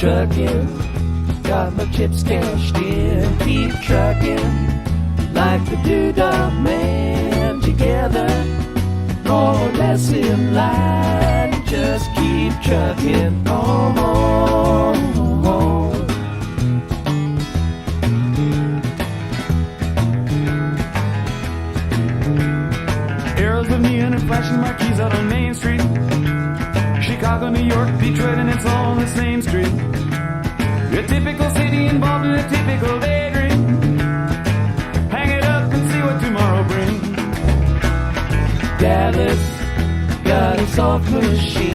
trucking, got my chips cashed in. Keep trucking like the Doodah Man. Together, more or less in line. Just keep trucking on. Arrows of neon and flashing marquees out on Main Street. Chicago, New York, Detroit, and it's all on the same street. A typical city involved in a typical daydream. Hang it up and see what tomorrow brings. Dallas got a soft machine.